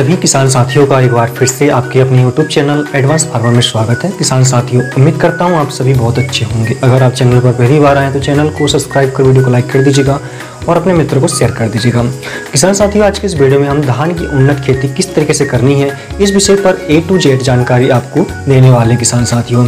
सभी किसान साथियों का एक बार फिर से आपके अपने YouTube चैनल एडवांस फार्मर में स्वागत है। किसान साथियों, उम्मीद करता हूं आप सभी बहुत अच्छे होंगे। अगर आप चैनल पर पहली बार आए तो चैनल को सब्सक्राइब कर वीडियो को लाइक कर दीजिएगा और अपने मित्रों को शेयर कर दीजिएगा। किसान साथियों, आज के इस वीडियो में हम धान की उन्नत खेती किस तरीके से करनी है इस विषय पर A to Z जानकारी आपको देने वाले। किसान साथियों,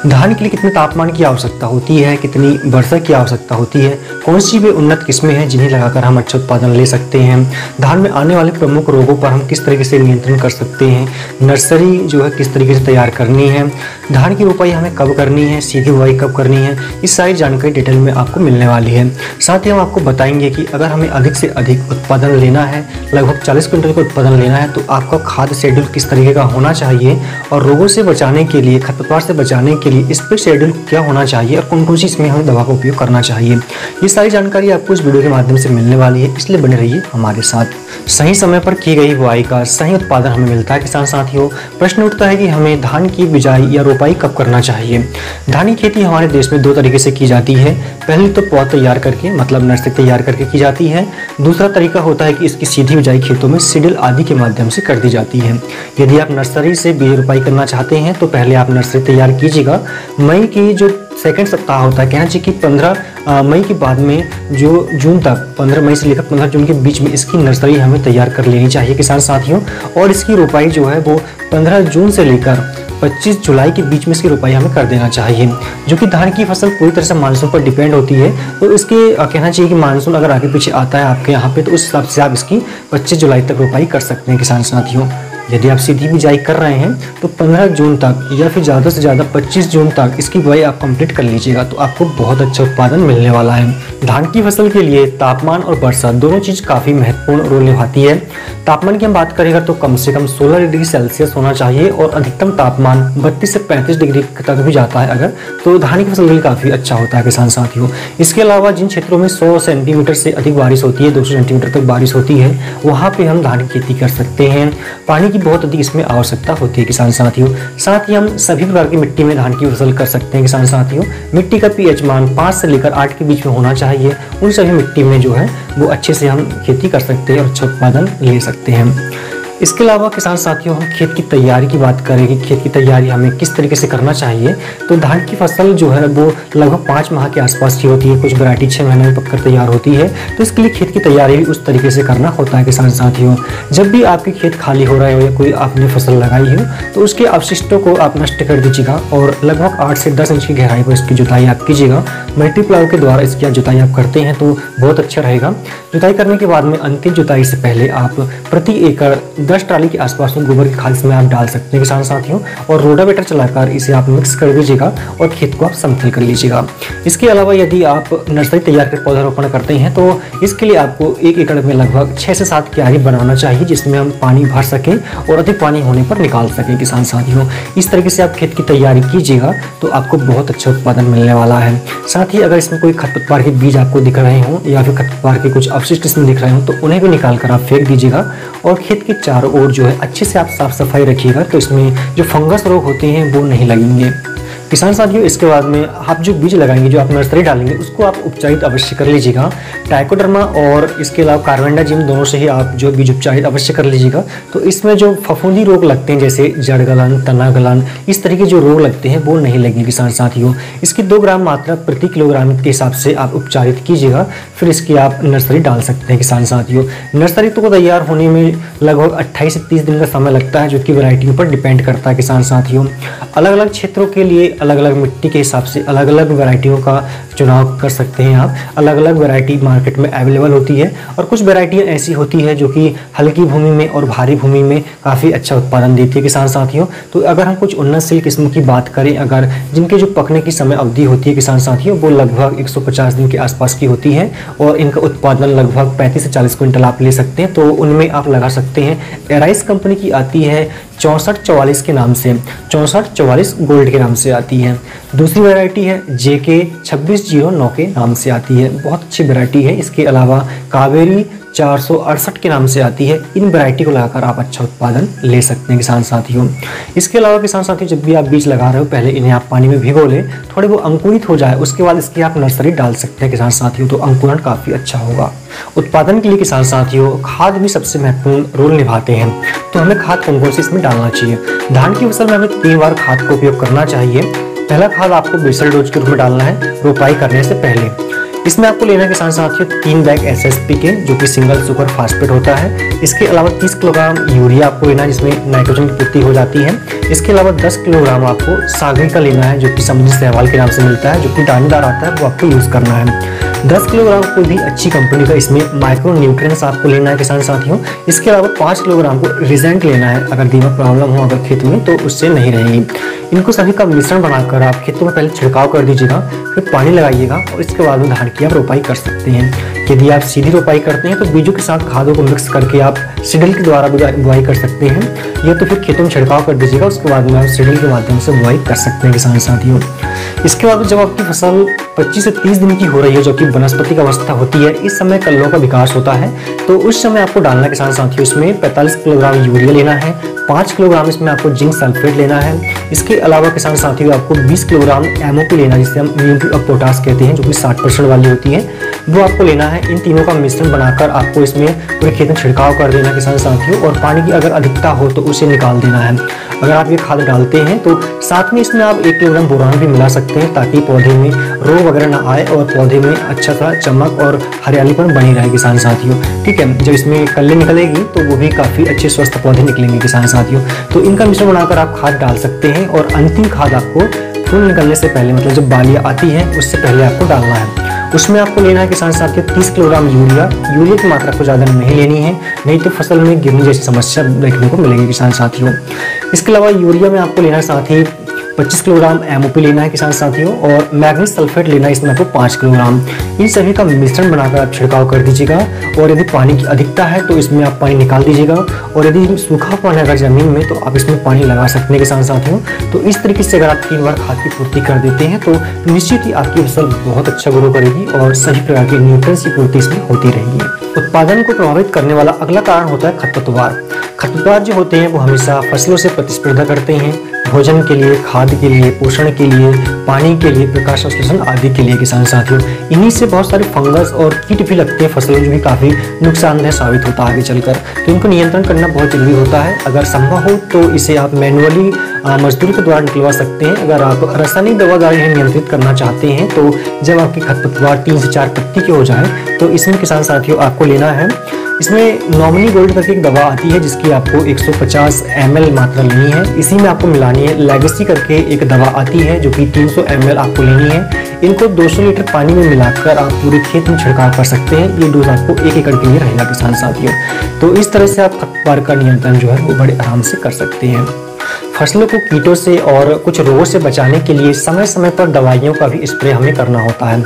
धान के लिए कितने तापमान की आवश्यकता होती है, कितनी वर्षा की आवश्यकता होती है, कौन सी वे उन्नत किस्में हैं जिन्हें लगाकर हम अच्छा उत्पादन ले सकते हैं, धान में आने वाले प्रमुख रोगों पर हम किस तरीके से नियंत्रण कर सकते हैं, नर्सरी जो है किस तरीके से तैयार करनी है, धान की रोपाई हमें कब करनी है, सीधी बुआई कब करनी है, इस सारी जानकारी डिटेल में आपको मिलने वाली है। साथ ही हम आपको बताएंगे कि अगर हमें अधिक से अधिक उत्पादन लेना है, लगभग 40 क्विंटल का उत्पादन लेना है, तो आपका खाद शेड्यूल किस तरीके का होना चाहिए और रोगों से बचाने के लिए, खरपतवार से बचाने के लिए स्प्रे शेड्यूल क्या होना चाहिए और कौन कौन सी इसमें हमें दवा का उपयोग करना चाहिए, ये सारी जानकारी आपको इस वीडियो के माध्यम से मिलने वाली है। इसलिए बने रहिए हमारे साथ। सही समय पर की गई बुआई का सही उत्पादन हमें मिलता है। किसान साथियों, प्रश्न उठता है कि हमें धान की बिजाई या रोपाई कब करना चाहिए। धान की खेती हमारे देश में दो तरीके से की जाती है। पहली तो पौध तैयार करके, मतलब नर्सरी तैयार करके की जाती है। दूसरा तरीका होता है कि इसकी सीधी बिजाई खेतों में सीडल आदि के माध्यम से कर दी जाती है। यदि आप नर्सरी से बीज रोपाई करना चाहते हैं तो पहले आप नर्सरी तैयार कीजिएगा। मई की जो सेकेंड सप्ताह होता है, कहना चाहिए कि 15 मई के बाद में जो जून तक, 15 मई से लेकर 15 जून के बीच में इसकी नर्सरी हमें तैयार कर लेनी चाहिए किसान साथियों। और इसकी रोपाई जो है वो 15 जून से लेकर 25 जुलाई के बीच में इसकी रोपाई हमें कर देना चाहिए। जो कि धान की फसल पूरी तरह से मानसून पर डिपेंड होती है, तो इसके कहना चाहिए कि मानसून अगर आगे पीछे आता है आपके यहाँ पे तो उस हिसाब से आप इसकी 25 जुलाई तक रोपाई कर सकते हैं किसान साथियों। यदि आप सीधी बिजाई कर रहे हैं तो 15 जून तक या फिर ज़्यादा से ज़्यादा 25 जून तक इसकी बुआई आप कंप्लीट कर लीजिएगा, तो आपको बहुत अच्छा उत्पादन मिलने वाला है। धान की फसल के लिए तापमान और वर्षा दोनों चीज़ काफ़ी महत्वपूर्ण रोल निभाती है। तापमान की हम बात करेंगे तो कम से कम 16 डिग्री सेल्सियस होना चाहिए और अधिकतम तापमान 32 से 35 डिग्री तक भी जाता है अगर, तो धान की फसल के लिए काफ़ी अच्छा होता है किसान साथियों। इसके अलावा जिन क्षेत्रों में 100 सेंटीमीटर से अधिक बारिश होती है, 200 सेंटीमीटर तक बारिश होती है, वहाँ पे हम धान की खेती कर सकते हैं। पानी बहुत अधिक इसमें आवश्यकता होती है किसान साथियों। साथ ही हम सभी प्रकार की मिट्टी में धान की फसल कर सकते हैं किसान साथियों। मिट्टी का पीएच मान 5 से लेकर 8 के बीच में होना चाहिए। उन सभी मिट्टी में जो है वो अच्छे से हम खेती कर सकते हैं और अच्छा उत्पादन ले सकते हैं। इसके अलावा किसान साथियों, हम खेत की तैयारी की बात करें कि खेत की तैयारी हमें किस तरीके से करना चाहिए, तो धान की फसल जो है वो लगभग 5 माह के आसपास की होती है। कुछ वैरायटी 6 महीने में पककर तैयार होती है, तो इसके लिए खेत की तैयारी भी उस तरीके से करना होता है किसान साथियों। जब भी आपके खेत खाली हो रहे हो या कोई आपने फसल लगाई हो तो उसके अवशिष्टों को आप नष्ट कर दीजिएगा और लगभग 8 से 10 इंच की गहराई पर इसकी जुताई आप कीजिएगा। मल्टीप्लायर के द्वारा इसकी जुताई आप करते हैं तो बहुत अच्छा रहेगा। जुताई करने के बाद में अंतिम जुताई से पहले आप प्रति एकड़ 10 ट्राली के आसपास में गोबर की खाद इसमें आप डाल सकते हैं किसान साथियों, और रोटावेटर चलाकर इसे आप मिक्स कर दीजिएगा और खेत को आप समतल कर लीजिएगा। इसके अलावा यदि आप नर्सरी तैयार कर पौधारोपण करते हैं तो इसके लिए आपको 1 एकड़ में लगभग 6 से 7 क्यारी बनाना चाहिए, जिसमें हम पानी भर सकें और अधिक पानी होने पर निकाल सकें किसान साथियों। इस तरीके से आप खेत की तैयारी कीजिएगा तो आपको बहुत अच्छा उत्पादन मिलने वाला है। साथ ही अगर इसमें कोई खरपतवार के बीज आपको दिख रहे हों या फिर खरपतवार के कुछ अवशिष्ट इसमें दिख रहे हों तो उन्हें भी निकाल कर आप फेंक दीजिएगा और खेत के चारों ओर जो है अच्छे से आप साफ सफाई रखिएगा, तो इसमें जो फंगस रोग होते हैं वो नहीं लगेंगे किसान साथियों। इसके बाद में आप जो बीज लगाएंगे, जो आप नर्सरी डालेंगे, उसको आप उपचारित अवश्य कर लीजिएगा। ट्राइकोडर्मा और इसके अलावा कार्बेंडाजिम दोनों से ही आप जो बीज उपचारित अवश्य कर लीजिएगा। तो इसमें जो फफूंदी रोग लगते हैं जैसे जड़ गलन, तना गलन, इस तरीके जो रोग लगते हैं वो नहीं लगेंगे किसान साथियों। इसकी 2 ग्राम मात्रा प्रति किलोग्राम के हिसाब से आप उपचारित कीजिएगा, फिर इसकी आप नर्सरी डाल सकते हैं किसान साथियों। नर्सरी तो तैयार होने में लगभग 28 से 30 दिन का समय लगता है, जो कि वैरायटी पर डिपेंड करता है किसान साथियों। अलग अलग क्षेत्रों के लिए अलग अलग मिट्टी के हिसाब से अलग अलग वैरायटियों का चुनाव कर सकते हैं आप। अलग अलग वैरायटी मार्केट में अवेलेबल होती है और कुछ वैरायटियां ऐसी होती है जो कि हल्की भूमि में और भारी भूमि में काफ़ी अच्छा उत्पादन देती है किसान साथियों। तो अगर हम कुछ उन्नतशील किस्म की बात करें, अगर जिनके जो पकने की समय अवधि होती है किसान साथियों वो लगभग 150 दिन के आसपास की होती है और इनका उत्पादन लगभग 35 से 40 क्विंटल आप ले सकते हैं, तो उनमें आप लगा सकते हैं। एराइस कंपनी की आती है 6444 के नाम से, 6444 गोल्ड के नाम से आती है। दूसरी वैरायटी है JK 2609 के नाम से आती है, बहुत अच्छी वैरायटी है। इसके अलावा कावेरी 468 के नाम से आती है। इन वैरायटी को लगाकर आप अच्छा उत्पादन ले सकते हैं किसान साथियों। इसके अलावा किसान साथियों, जब भी आप बीज लगा रहे हो पहले इन्हें आप पानी में भिगो लें, थोड़े वो अंकुरित हो जाए, उसके बाद इसकी आप नर्सरी डाल सकते हैं किसान साथियों, तो अंकुरण काफ़ी अच्छा होगा। उत्पादन के लिए किसान साथियों खाद भी सबसे महत्वपूर्ण रोल निभाते हैं। तो हमें खाद कौन कौन सी इसमें डालना चाहिए? धान की फसल में हमें 3 बार खाद का उपयोग करना चाहिए। पहला खाद आपको बेसल डोज के रूप में डालना है रोपाई करने से पहले। इसमें आपको लेना है किसान साथियों 3 बैग SSP के, जो कि सिंगल सुपर फास्फेट होता है। इसके अलावा 30 किलोग्राम यूरिया आपको लेना है, जिसमें नाइट्रोजन की पूर्ति हो जाती है। इसके अलावा 10 किलोग्राम आपको सागरी का लेना है, जो कि समुद्री शैवाल के नाम से मिलता है, जो कि दानेदार आता है, वो आपको यूज करना है। 10 किलोग्राम कोई भी अच्छी कंपनी का इसमें माइक्रो न्यूट्रिएंट्स आपको लेना है किसान साथियों। इसके अलावा 5 किलोग्राम को रिजेंट लेना है। अगर दीमक प्रॉब्लम हो अगर खेत में तो उससे नहीं रहेगी। इनको सभी का मिश्रण बनाकर आप खेतों में पहले छिड़काव कर दीजिएगा, फिर पानी लगाइएगा और इसके बाद में धान की आप रोपाई कर सकते हैं। यदि आप सीधी रोपाई करते हैं तो बीजों के साथ खादों को मिक्स करके आप सीडल के द्वारा बुआई कर सकते हैं, या तो फिर खेतों में छिड़काव कर दीजिएगा, उसके बाद में आप सीडल के माध्यम से बुआई कर सकते हैं किसान साथियों। इसके बाद जब आपकी फसल 25 से 30 दिन की हो रही है, जो कि वनस्पतिक अवस्था होती है, इस समय कल्लों का विकास होता है, तो उस समय आपको डालना है किसान साथियों इसमें 45 किलोग्राम यूरिया लेना है, 5 किलोग्राम इसमें आपको जिंक सल्फेट लेना है। इसके अलावा किसान साथियों आपको 20 किलोग्राम MOP लेना है, जिसे हम म्यूरेट ऑफ पोटाश कहते हैं, जो कि 60% वाली होती है, वो आपको लेना है। इन तीनों का मिश्रण बनाकर आपको इसमें पूरे खेत में छिड़काव कर देना किसान साथियों, और पानी की अगर अधिकता हो तो उसे निकाल देना है। अगर आप ये खाद डालते हैं तो साथ में इसमें आप 1 किलोग्राम बोरान भी मिला सकते हैं, ताकि पौधे में रोग वगैरह ना आए और पौधे में अच्छा सा चमक और हरियालीपन बनी रहे किसान साथियों। ठीक है, जब इसमें कल्ले निकलेगी तो वो भी काफ़ी अच्छे स्वस्थ पौधे निकलेंगे किसान साथियों। तो इनका मिश्रण बनाकर आप खाद डाल सकते हैं, और अंतिम खाद आपको फूल निकलने से पहले, मतलब जब बालियाँ आती है उससे पहले आपको डालना है। उसमें आपको लेना है किसान साथियों 30 किलोग्राम यूरिया। यूरिया की मात्रा को ज़्यादा नहीं लेनी है, नहीं तो फसल में गिरने जैसी समस्या देखने को मिलेगी किसान साथियों। इसके अलावा यूरिया में आपको लेना है साथ ही 25 किलोग्राम MOP लेना है किसान साथियों, और मैग्नीज सल्फेट लेना है इसमें आपको 5 किलोग्राम। इन सभी का मिश्रण बनाकर आप छिड़काव कर दीजिएगा, और यदि पानी की अधिकता है तो इसमें आप पानी निकाल दीजिएगा, और यदि सूखा पानी अगर जमीन में तो आप इसमें पानी लगा सकते हैं किसान साथियों। तो इस तरीके से अगर आप 3 बार खाद की पूर्ति कर देते हैं तो निश्चित ही आपकी फसल बहुत अच्छा ग्रो करेगी, और सही प्रकार की न्यूट्रिएंट्स की पूर्ति इसमें होती रहेगी। उत्पादन को प्रभावित करने वाला अगला कारण होता है खरपतवार। खरपतवार जो होते हैं वो हमेशा फसलों से प्रतिस्पर्धा करते हैं, भोजन के लिए, खाद के लिए, पोषण के लिए, पानी के लिए, प्रकाश संश्लेषण आदि के लिए किसान साथियों। इन्हीं से बहुत सारे फंगस और कीट भी लगते हैं फसलों, जो भी काफ़ी नुकसानदेह साबित होता है आगे चलकर। तो इनको नियंत्रण करना बहुत जरूरी होता है। अगर संभव हो तो इसे आप मैनुअली मजदूर के द्वारा निकलवा सकते हैं। अगर आप रासायनिक दवा द्वारा इन्हें नियंत्रित करना चाहते हैं तो जब आपकी खरपतवार 3 से 4 पत्ती के हो जाए तो इसमें किसान साथियों आपको लेना है, इसमें नॉमिनी गोल्ड करके एक दवा आती है जिसकी आपको 150 ml मात्रा लेनी है। इसी में आपको मिलानी है लेगेसी करके एक दवा आती है जो कि 300 ml आपको लेनी है। इनको 200 लीटर पानी में मिलाकर आप पूरे खेत में छिड़काव कर सकते हैं। ये डोज आपको 1 एकड़ के लिए रहेगा किसान साथियों। तो इस तरह से आप खरपतवार का नियंत्रण जो है वो बड़े आराम से कर सकते हैं। फसलों को कीटों से और कुछ रोगों से बचाने के लिए समय समय पर दवाइयों का भी स्प्रे हमें करना होता है।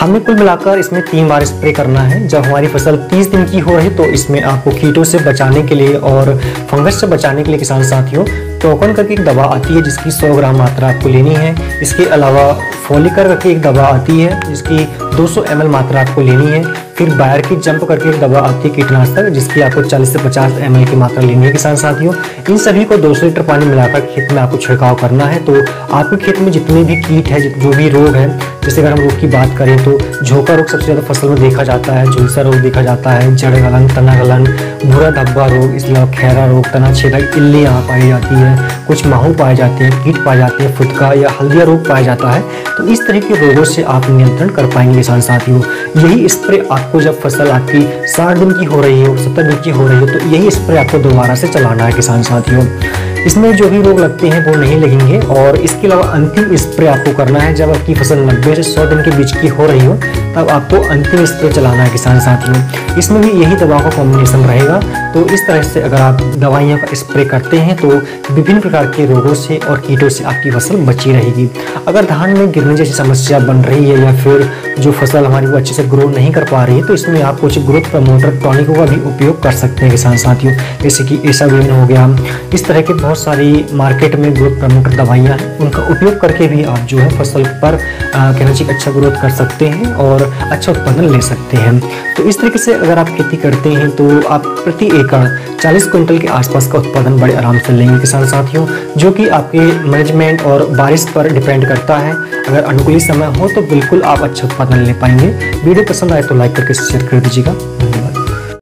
हमें कुल मिलाकर इसमें 3 बार स्प्रे करना है। जब हमारी फसल 30 दिन की हो रही तो इसमें आपको कीटों से बचाने के लिए और फंगस से बचाने के लिए किसान साथियों टोकन करके एक दवा आती है जिसकी 100 ग्राम मात्रा आपको लेनी है। इसके अलावा फॉलिकर करके एक दवा आती है जिसकी 200 ml मात्रा आपको लेनी है। फिर बायर की जंप करके एक दवा आती है कीटनाशक जिसकी आपको 40 से 50 ml की मात्रा लेनी है किसान साथियों। इन सभी को 200 लीटर पानी मिलाकर खेत में आपको छिड़काव करना है। तो आपके खेत में जितने भी कीट है, जो भी रोग है, जैसे अगर हम रोग की बात करें तो झोंका रोग सबसे ज़्यादा फसल में देखा जाता है, झुलसा रोग देखा जाता है, जड़ गलन, तना गलन, भूरा धब्बा रोग, इसके अलावा खैरा रोग, तना छेदक इल्ली यहाँ पाई जाती है, कुछ माहू पाए जाते हैं, कीट पाए जाते हैं, फुदका या हल्दिया रोग पाया जाता है। तो इस तरह के रोगों से आप नियंत्रण कर पाएंगे किसान साथियों। यही स्प्रे आपको जब फसल आपकी 60 दिन की हो रही है, 70 दिन की हो रही है, तो यही स्प्रे आपको दोबारा से चलाना है किसान साथियों। इसमें जो भी रोग लगते हैं वो नहीं लगेंगे। और इसके अलावा अंतिम स्प्रे आपको करना है जब आपकी फसल 90 से 100 दिन के बीच की हो रही हो, तब आपको अंतिम स्प्रे चलाना है किसान साथियों। इसमें भी यही दवा का कॉम्बिनेशन रहेगा। तो इस तरह से अगर आप दवाइयों का स्प्रे करते हैं तो विभिन्न प्रकार के रोगों से और कीटों से आपकी फसल बची रहेगी। अगर धान में गिरने जैसी समस्या बन रही है या फिर जो फसल हमारी वो अच्छे से ग्रो नहीं कर पा रही है, तो इसमें आप कुछ ग्रोथ प्रमोटर टॉनिकों का भी उपयोग कर सकते हैं किसान साथियों, जैसे कि एसाविन हो गया। इस तरह के बहुत सारी मार्केट में ग्रोथ प्रमोटर दवाइयाँ हैं, उनका उपयोग करके भी आप जो है फसल पर कहना चाहिए अच्छा ग्रोथ कर सकते हैं और अच्छा उत्पादन ले सकते हैं। तो इस तरीके से अगर आप खेती करते हैं तो आप प्रति एकड़ 40 क्विंटल के आसपास का उत्पादन बड़े आराम से लेंगे किसान साथियों, जो कि आपके मैनेजमेंट और बारिश पर डिपेंड करता है। अगर अनुकूलित समय हो तो बिल्कुल आप अच्छा उत्पादन ले पाएंगे। वीडियो पसंद आए तो लाइक करके शेयर कर दीजिएगा।